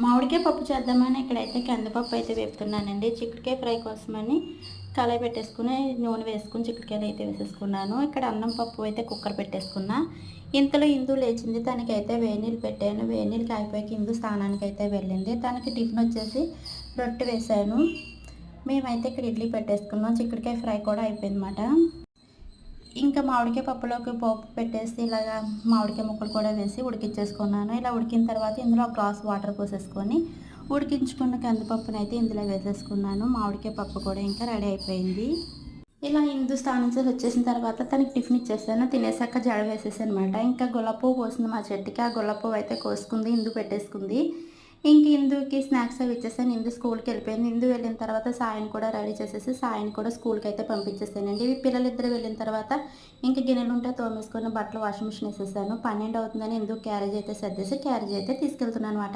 మామిడికాయ పప్పు చేద్దామని ఇక్కడైతే కందిపప్పు అయితే వేపుతున్నానండి. చిక్కుడుకాయ ఫ్రై కోసమని కళాయి పెట్టేసుకుని నూనె వేసుకుని చిక్కుడుకాయలు అయితే వేసేసుకున్నాను. ఇక్కడ అన్నం పప్పు అయితే కుక్కర్ పెట్టేసుకున్నా. ఇంతలో ఇందు లేచింది. తనకైతే వేడి నీళ్ళు పెట్టాను. వేడి నీళ్ళు కాగిపోయాక ఇందు స్నానానికి అయితే వెళ్ళింది. తనకి టిఫిన్ వచ్చేసి రొట్టె వేశాను. మేమైతే ఇక్కడ ఇడ్లీ పెట్టేసుకున్నాం. చిక్కుడుకాయ ఫ్రై కూడా అయిపోయిందన్నమాట. ఇంకా మామిడికాయ పప్పులోకి పోపు పెట్టేసి ఇలాగా మామిడికాయ ముక్కలు కూడా వేసి ఉడికించేసుకున్నాను. ఇలా ఉడికిన తర్వాత ఇందులో ఒక గ్లాస్ వాటర్ పోసేసుకొని ఉడికించుకున్న కందిపప్పును అయితే ఇందులో వేసేసుకున్నాను. మామిడికాయ పప్పు కూడా ఇంకా రెడీ అయిపోయింది. ఇలా ఇందు స్నానం చేసి వచ్చేసిన తర్వాత తనకి టిఫిన్ ఇచ్చేసాను. తినేసాక జడ వేసేసాను అనమాట. ఇంకా గులాబీ కోసింది మా చెట్టుకి. ఆ గులాబీ అయితే కోసుకుంది, ఇందు పెట్టేసుకుంది. ఇంక ఇందుకి స్నాక్స్ అవి ఇచ్చేసాను. ఇందు స్కూల్కి వెళ్ళిపోయింది. ఇందు వెళ్ళిన తర్వాత సాయిని కూడా రెడీ చేసేసి సాయిని కూడా స్కూల్కి అయితే పంపించేసానండి. ఇవి పిల్లలిద్దరు వెళ్ళిన తర్వాత ఇంక గిన్నెలు ఉంటే తోమేసుకొని బట్టలు వాషింగ్ మిషన్ వేసేసాను. 12 అవుతుందని ఇందుకు క్యారేజ్ అయితే సర్దేసి క్యారేజ్ అయితే తీసుకెళ్తున్నాను అనమాట.